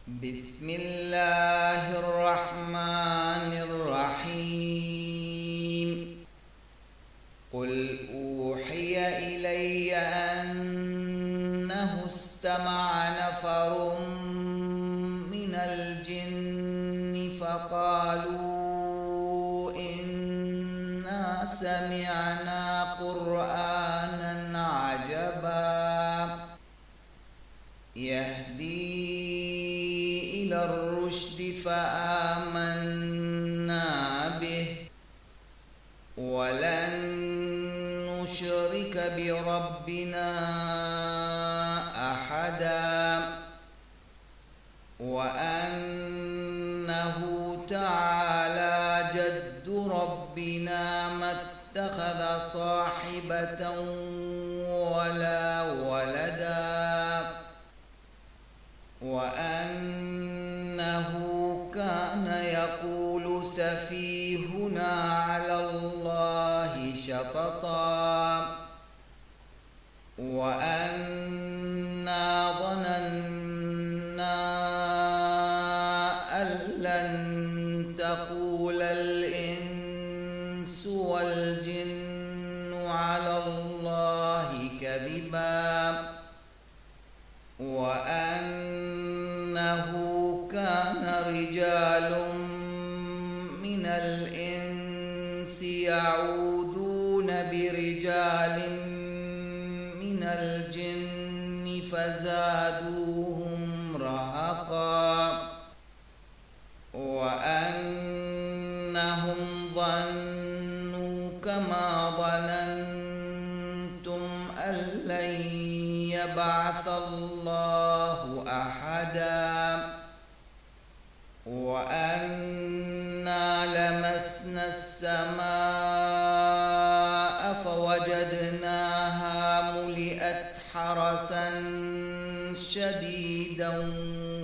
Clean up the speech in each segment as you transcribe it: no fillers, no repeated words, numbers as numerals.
بسم الله الرحمن الرحيم. قل أوحي إلي أنه استمع نفر من الجن فقالوا إنا سمعنا قرآنا عجبا يهدي إلى الرشد فآمنا به ولن نشرك بربنا أحدا وأنه تعالى جد ربنا ما اتخذ صاحبة ولا ولدا وأنه كان يقول سفيهنا على الله شططا وأنا ظننا أن لن تقول الإنس والجن على الله كذبا وأنه كان رجال من الإنس يعوذون برجال من الجن فزادوهم رهقا وأنهم ظنوا كما ظننتم أن لن يبعث الله أحدا وأنا لمسنا السماء فوجدناها ملئت حرسا شديدا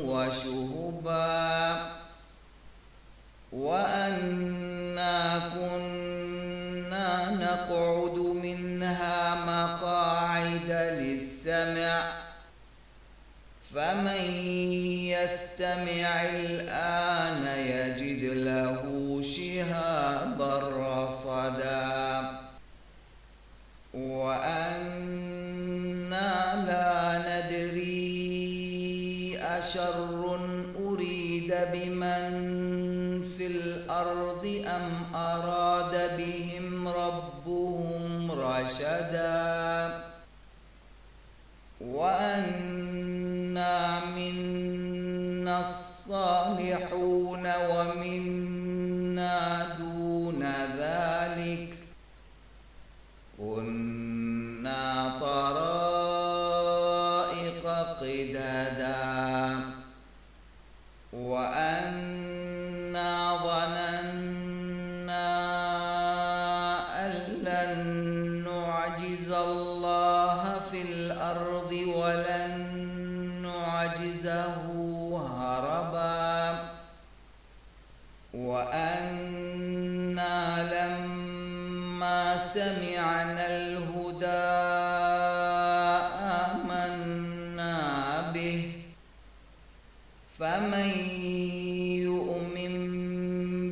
وشهبا وأنا كنا نقعد منها مقاعد للسمع فمن يستمع الآن يجد له شهابا رصدا وأنا لا ندري أشر أريد بمن في الأرض أم أراد بهم ربهم رشدا وأنا منا الصالحون ومنا دون ذلك كنا طرائق قددا وأنا ظننا أن لن نعجز الله في الأرض ولن نعجزه هربا وأنا لما سمعنا الهدى آمنا به فمن يؤمن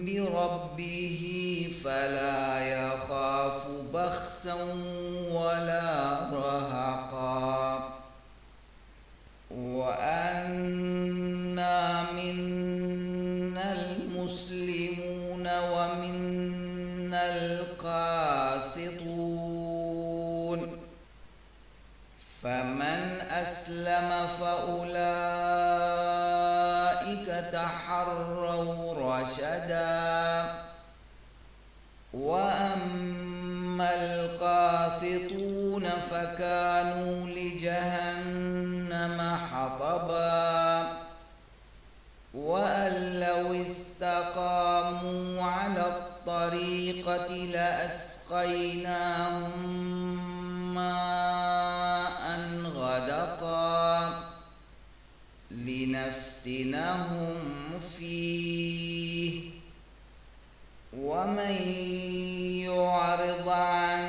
بربه فلا يخاف بخسا ولا رهقا وأنا منا المسلمون ومنا القاسطون فمن أسلم فأولئك تحروا رشدا وأما القاسطون فكانوا لجهنم حطبا وأن لو استقاموا على الطريقة لأسقيناهم ماء غدقا لنفتنهم فيه ومن يعرض عن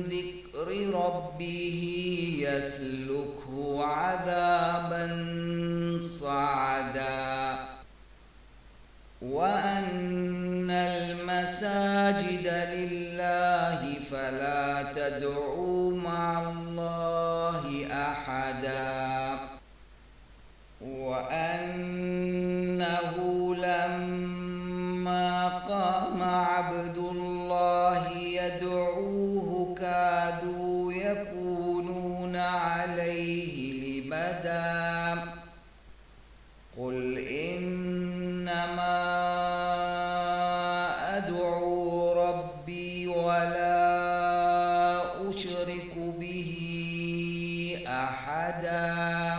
ذكر ربه يسلكه عذابا صعدا أحدا وأنه لما قام عبد الله يدعوه كادوا يكونون عليه لبدا قل إنما أدعو ربي ولا أشرك به أحدا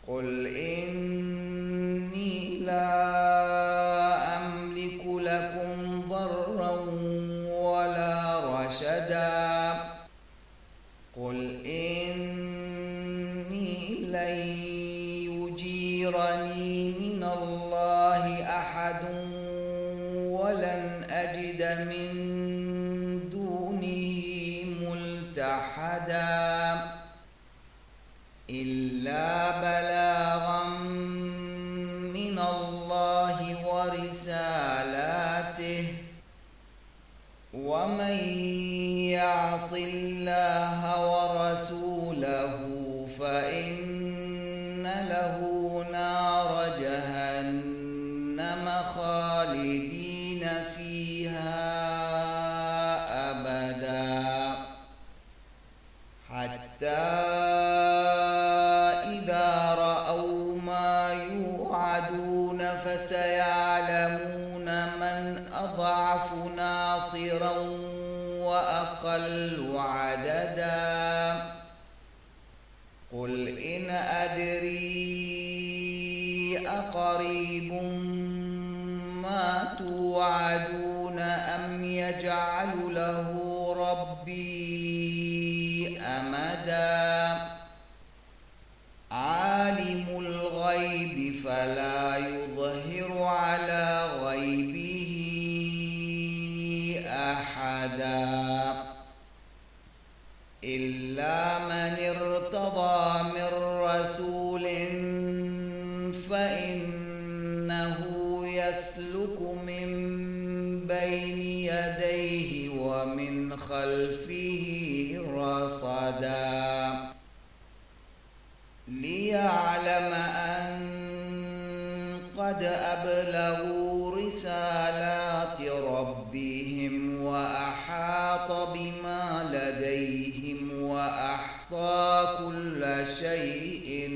قل إني لا أملك لكم ضرا ولا رشدا قل إني لن يجيرني من الله أحد ولن أجد من دونه ملتحدا إلا بلاغا من الله ورسالاته ومن يعص الله ورسوله فإن له نار جهنم خالدين فيها أبدا حتى إذا رأوا ما يوعدون فسيعلمون من أضعف ناصرا وأقل عددا قل إن أدري أقريب ما توعدون أم يجعل له ربي أمدا عالم الغيب فلا يظهر على غيبه أحدا إلا من ارتضى من رسول فإنه يسلك من بين يديه ومن خلفه رصدا ليعلم أن قد أبلغوا رسالات ربهم وأحاط بما لديهم وأحصى كل شيء